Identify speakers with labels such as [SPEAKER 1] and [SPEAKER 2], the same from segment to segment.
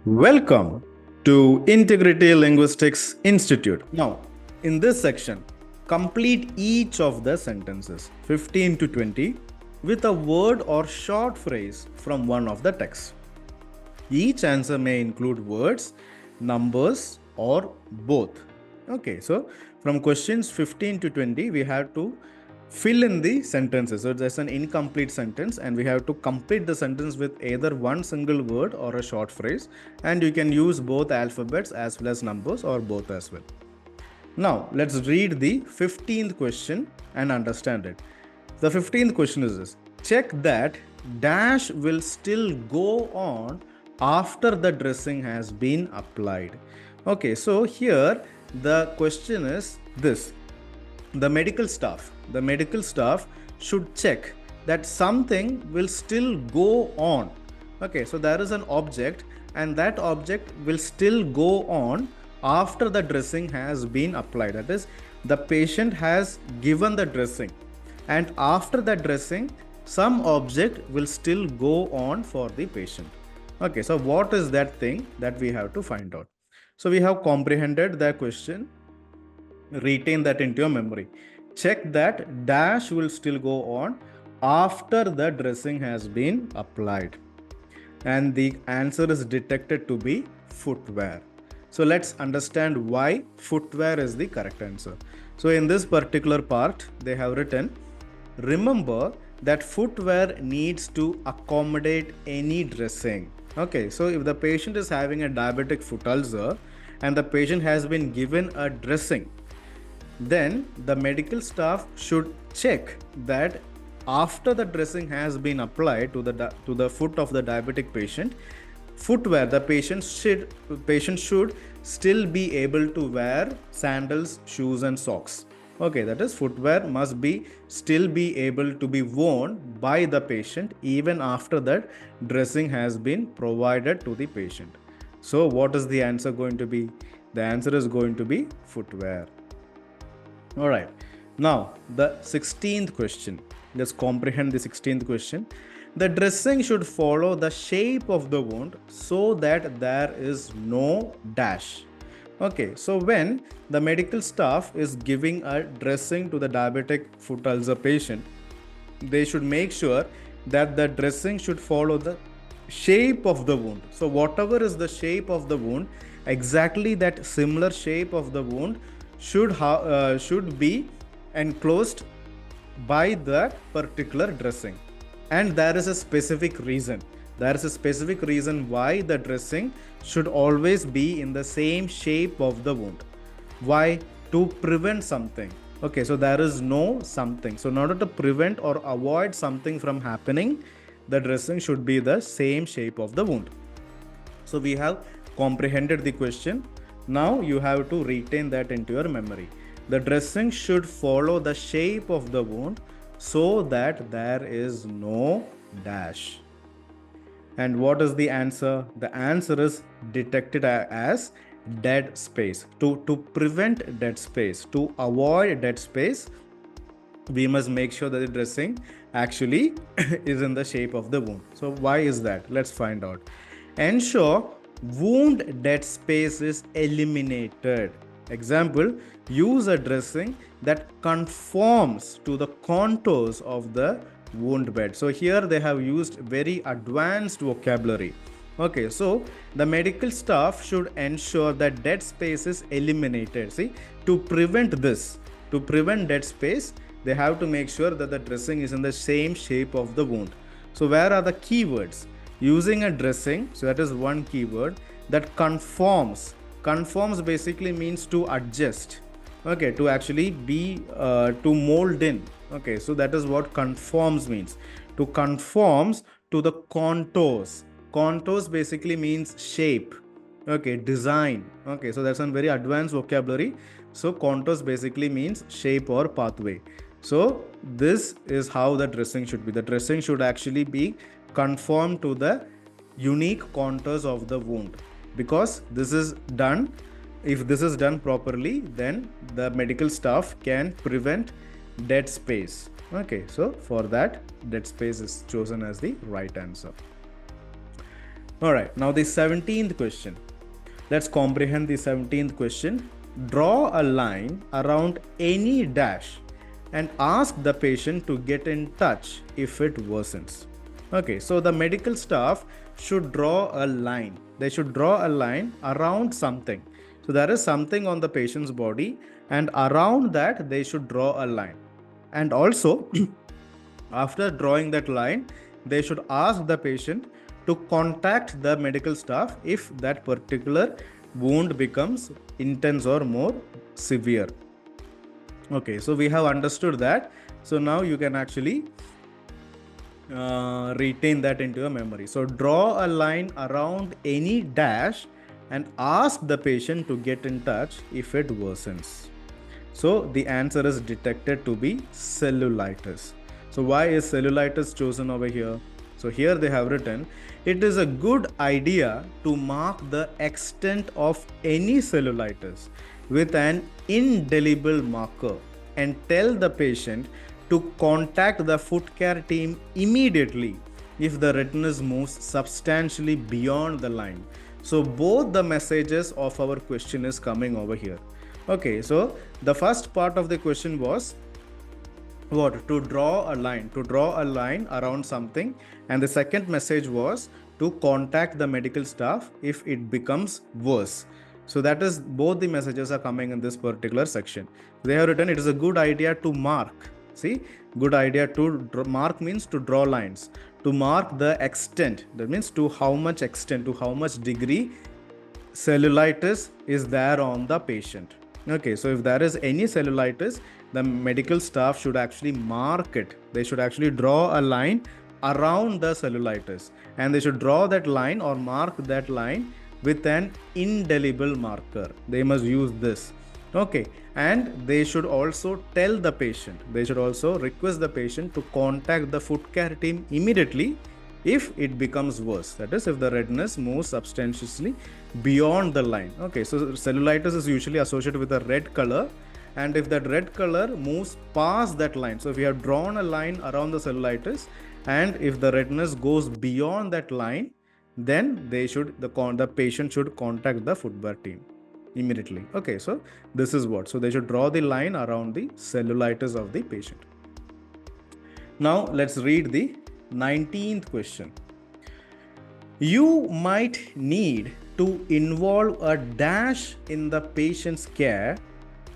[SPEAKER 1] Welcome to Integrity Linguistics Institute. Now, in this section, complete each of the sentences 15 to 20 with a word or short phrase from one of the texts. Each answer may include words, numbers, or both. Okay, so from questions 15 to 20, we have to fill in the sentences. So there's an incomplete sentence and we have to complete the sentence with either one single word or a short phrase, and you can use both alphabets as well as numbers or both as well. Now let's read the 15th question and understand it. The 15th question is this: check that dash will still go on after the dressing has been applied. Okay, so here the question is this: the medical staff should check that something will still go on. Okay, so there is an object and that object will still go on after the dressing has been applied. That is, the patient has given the dressing and after the dressing some object will still go on for the patient. Okay, so what is that thing that we have to find out? So we have comprehended the question. Retain that into your memory. Check that dash will still go on after the dressing has been applied. And the answer is detected to be footwear. So let's understand why footwear is the correct answer. So in this particular part, they have written, remember that footwear needs to accommodate any dressing. Okay, so if the patient is having a diabetic foot ulcer and the patient has been given a dressing, then the medical staff should check that after the dressing has been applied to the foot of the diabetic patient, footwear, the patient should still be able to wear sandals, shoes and socks. Okay, that is, footwear must be still be able to be worn by the patient even after that dressing has been provided to the patient. So what is the answer going to be? The answer is going to be footwear. All right, now the 16th question. Let's comprehend the 16th question. The dressing should follow the shape of the wound so that there is no dash. Okay, so when the medical staff is giving a dressing to the diabetic foot ulcer patient, they should make sure that the dressing should follow the shape of the wound. So whatever is the shape of the wound, exactly that similar shape of the wound should be enclosed by that particular dressing. And there is a specific reason. There is a specific reason why the dressing should always be in the same shape of the wound. Why? To prevent something. Okay, so there is no something. So in order to prevent or avoid something from happening, the dressing should be the same shape of the wound. So we have comprehended the question. Now you have to retain that into your memory. The dressing should follow the shape of the wound so that there is no dash. And what is the answer? The answer is detected as dead space. To prevent dead space, to avoid dead space, we must make sure that the dressing actually is in the shape of the wound. So why is that? Let's find out. Ensure wound dead space is eliminated. Example, use a dressing that conforms to the contours of the wound bed. So here they have used very advanced vocabulary. Okay, so the medical staff should ensure that dead space is eliminated. See, to prevent this, to prevent dead space, they have to make sure that the dressing is in the same shape of the wound. So where are the keywords? Using a dressing, so that is one keyword. That conforms basically means to adjust. Okay, to actually be to mold in. Okay, so that is what conforms means. To conforms to the contours. Contours basically means shape. Okay, design. Okay, so that's a very advanced vocabulary. So contours basically means shape or pathway. So this is how the dressing should be. The dressing should actually be conform to the unique contours of the wound, because this is done, if this is done properly, then the medical staff can prevent dead space. Okay, so for that, dead space is chosen as the right answer. All right, now the 17th question. Let's comprehend the 17th question. Draw a line around any dash and ask the patient to get in touch if it worsens. Okay, so the medical staff should draw a line. They should draw a line around something. So there is something on the patient's body, and around that they should draw a line. And also, after drawing that line, they should ask the patient to contact the medical staff if that particular wound becomes intense or more severe. Okay, so we have understood that. So now you can actually retain that into your memory. So draw a line around any dash and ask the patient to get in touch if it worsens. So the answer is detected to be cellulitis. So why is cellulitis chosen over here? So here they have written, it is a good idea to mark the extent of any cellulitis with an indelible marker and tell the patient to contact the foot care team immediately if the redness moves substantially beyond the line. So both the messages of our question is coming over here. Okay, so the first part of the question was what? To draw a line around something, and the second message was to contact the medical staff if it becomes worse. So that is, both the messages are coming in this particular section. They have written it is a good idea to mark. See, good idea to mark means to draw lines. To mark the extent, that means to how much extent, to how much degree cellulitis is there on the patient. Okay, so if there is any cellulitis, the medical staff should actually mark it. They should actually draw a line around the cellulitis, and they should draw that line or mark that line with an indelible marker. They must use this. Okay, and they should also tell the patient, they should also request the patient to contact the foot care team immediately if it becomes worse. That is, if the redness moves substantially beyond the line. Okay, so cellulitis is usually associated with a red color, and if that red color moves past that line, so if you have drawn a line around the cellulitis and if the redness goes beyond that line, then the patient should contact the foot care team immediately. Okay, so this is what. So they should draw the line around the cellulitis of the patient. Now let's read the 19th question. You might need to involve a dash in the patient's care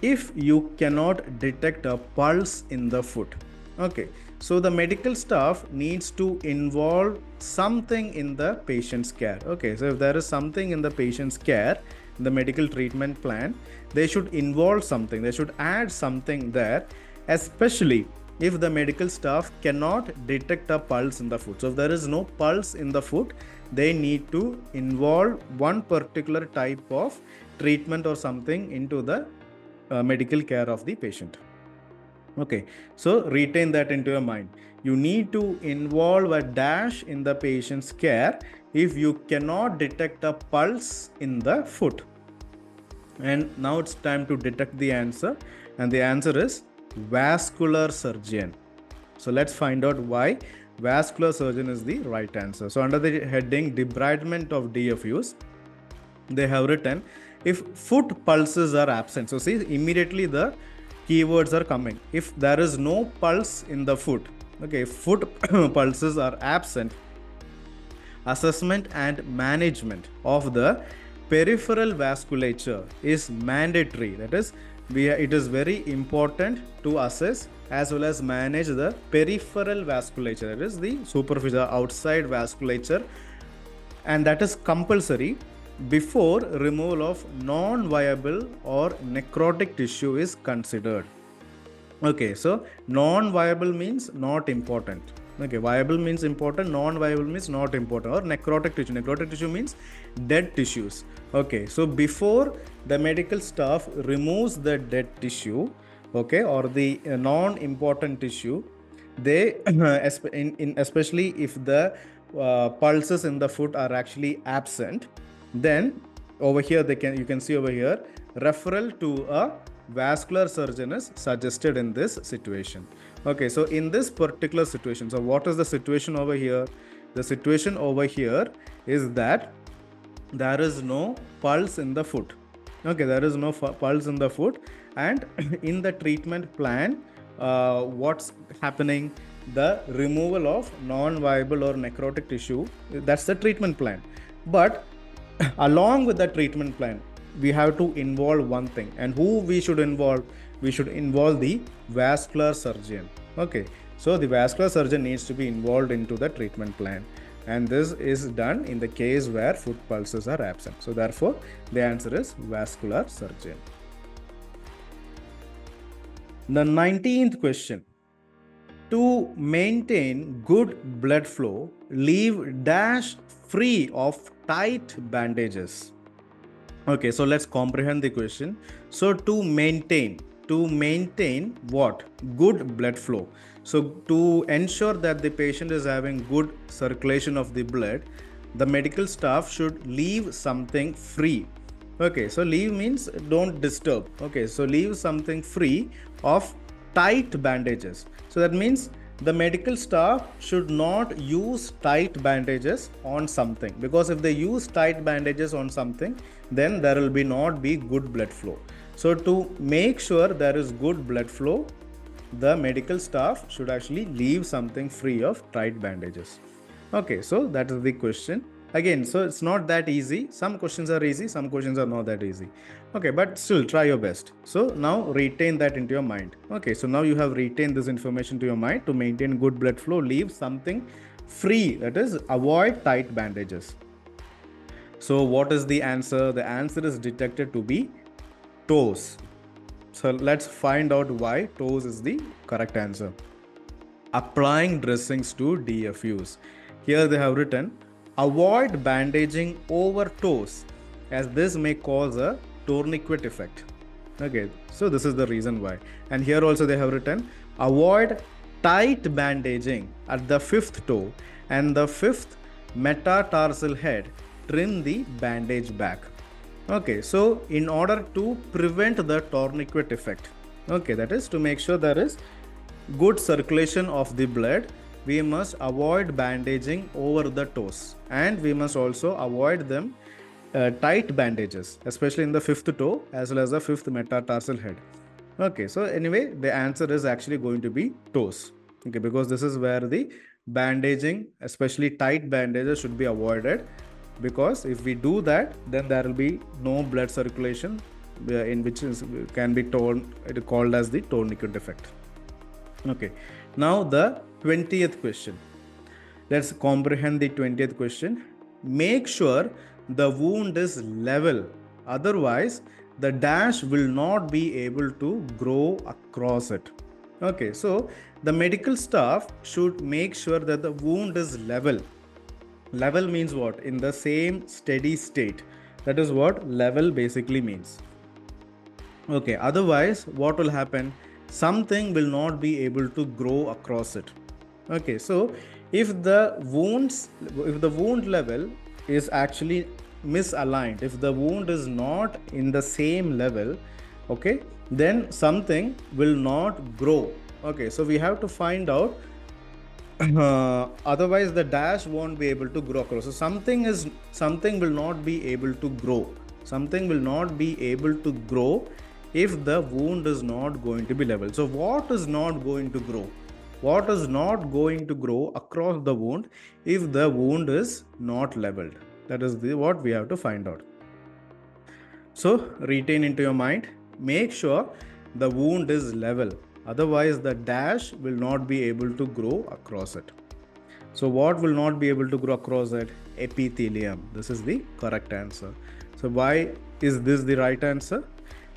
[SPEAKER 1] if you cannot detect a pulse in the foot. Okay, so the medical staff needs to involve something in the patient's care. Okay, so if there is something in the patient's care, the medical treatment plan, they should involve something, they should add something there, especially if the medical staff cannot detect a pulse in the foot. So if there is no pulse in the foot, they need to involve one particular type of treatment or something into the medical care of the patient. Okay, so retain that into your mind. You need to involve a dash in the patient's care if you cannot detect a pulse in the foot. And now it's time to detect the answer, and the answer is vascular surgeon. So let's find out why vascular surgeon is the right answer. So under the heading debridement of DFUs, they have written if foot pulses are absent. So see, immediately the keywords are coming. If there is no pulse in the foot, okay, foot pulses are absent, assessment and management of the peripheral vasculature is mandatory. That is, it is very important to assess as well as manage the peripheral vasculature, that is the superficial outside vasculature, and that is compulsory before removal of non-viable or necrotic tissue is considered. Okay, so non-viable means not important. Okay, viable means important, non-viable means not important, or necrotic tissue. Necrotic tissue means dead tissues. Okay, so before the medical staff removes the dead tissue, okay, or the non-important tissue, they especially if the pulses in the foot are actually absent, then over here you can see over here referral to a vascular surgeon is suggested in this situation. Okay, so in this particular situation, so what is the situation over here? The situation over here is that there is no pulse in the foot. Okay, there is no pulse in the foot, and in the treatment plan, what's happening? The removal of non-viable or necrotic tissue. That's the treatment plan. But along with the treatment plan, we have to involve one thing. And who we should involve? We should involve the vascular surgeon. Okay, so the vascular surgeon needs to be involved into the treatment plan. And this is done in the case where foot pulses are absent. So therefore, the answer is vascular surgeon. The 19th question. To maintain good blood flow, leave dash free of tight bandages. Okay, so let's comprehend the question. So to maintain what? Good blood flow. So to ensure that the patient is having good circulation of the blood, the medical staff should leave something free. Okay, so leave means don't disturb. Okay, so leave something free of tight bandages. So that means the medical staff should not use tight bandages on something, because if they use tight bandages on something, then there will not be good blood flow. So to make sure there is good blood flow, the medical staff should actually leave something free of tight bandages. Okay, so that is the question. Again, so it's not that easy. Some questions are easy, some questions are not that easy. Okay, but still try your best. So now retain that into your mind. Okay, so now you have retained this information to your mind. To maintain good blood flow, leave something free, that is, avoid tight bandages. So what is the answer? The answer is detected to be toes. So let's find out why toes is the correct answer. Applying dressings to DFUs. Here they have written, avoid bandaging over toes, as this may cause a tourniquet effect. Okay, so this is the reason why. And here also they have written, avoid tight bandaging at the fifth toe and the fifth metatarsal head. Trim the bandage back. Okay, so in order to prevent the tourniquet effect, okay, that is to make sure there is good circulation of the blood, we must avoid bandaging over the toes, and we must also avoid them tight bandages, especially in the fifth toe as well as the fifth metatarsal head. Okay, so anyway, the answer is actually going to be toes. Okay, because this is where the bandaging, especially tight bandages, should be avoided. Because if we do that, then there will be no blood circulation, in which can be called as the tourniquet effect. Okay, now the 20th question. Let's comprehend the 20th question. Make sure the wound is level, otherwise the dash will not be able to grow across it. Okay, so the medical staff should make sure that the wound is level. Level means what? In the same steady state. That is what level basically means. Okay, otherwise what will happen? Something will not be able to grow across it. Okay, so if the wound level is actually misaligned, if the wound is not in the same level, okay, then something will not grow. Okay, so we have to find out, otherwise the dash won't be able to grow across. So something will not be able to grow. Something will not be able to grow if the wound is not going to be level. So what is not going to grow? What is not going to grow across the wound if the wound is not leveled? That is what we have to find out. So retain into your mind, make sure the wound is level. Otherwise, the dash will not be able to grow across it. So what will not be able to grow across it? Epithelium. This is the correct answer. So why is this the right answer?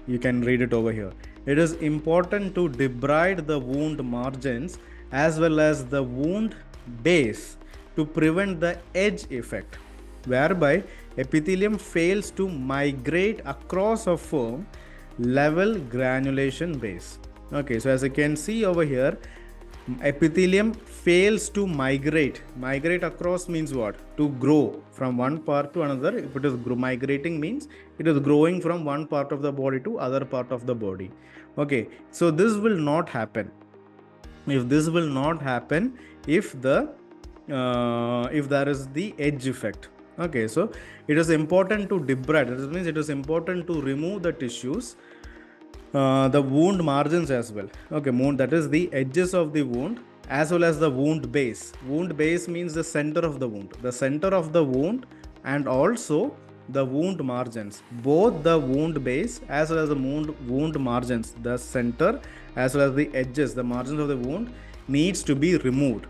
[SPEAKER 1] You can read it over here. It is important to debride the wound margins as well as the wound base to prevent the edge effect, whereby epithelium fails to migrate across a firm, level granulation base. Okay, so as you can see over here, epithelium fails to migrate. Migrate across means what? To grow from one part to another. If it is migrating means it is growing from one part of the body to other part of the body. Okay, so this will not happen. If this will not happen, if the if there is the edge effect. Okay, so it is important to debride. That means it is important to remove the tissues, the wound margins as well. Okay, that is the edges of the wound as well as the wound base. Wound base means the center of the wound. The center of the wound and also the wound margins. Both the wound base as well as the wound margins, the center as well as the edges, the margins of the wound needs to be removed.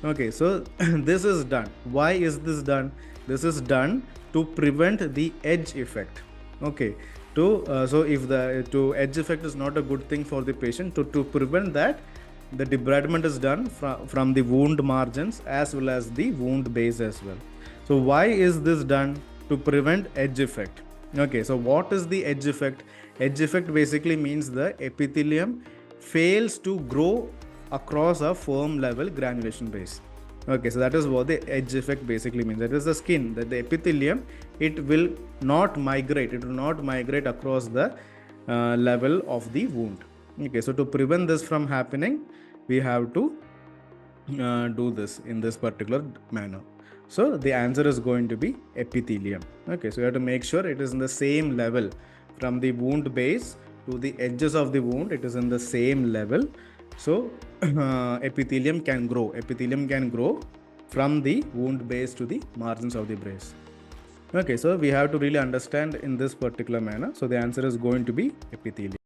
[SPEAKER 1] Okay, so this is done. Why is this done? This is done to prevent the edge effect. Okay, so if the edge effect is not a good thing for the patient, to prevent that, the debridement is done from the wound margins as well as the wound base as well. So why is this done? To prevent edge effect. Okay, so what is the edge effect? Edge effect basically means the epithelium fails to grow across a firm level granulation base. Okay, so that is what the edge effect basically means. That is the skin, that the epithelium, it will not migrate across the level of the wound. Okay, so to prevent this from happening, we have to do this in this particular manner. So the answer is going to be epithelium. Okay, so you have to make sure it is in the same level from the wound base to the edges of the wound. It is in the same level. So epithelium can grow. Epithelium can grow from the wound base to the margins of the brace. Okay, so we have to really understand in this particular manner. So the answer is going to be epithelium.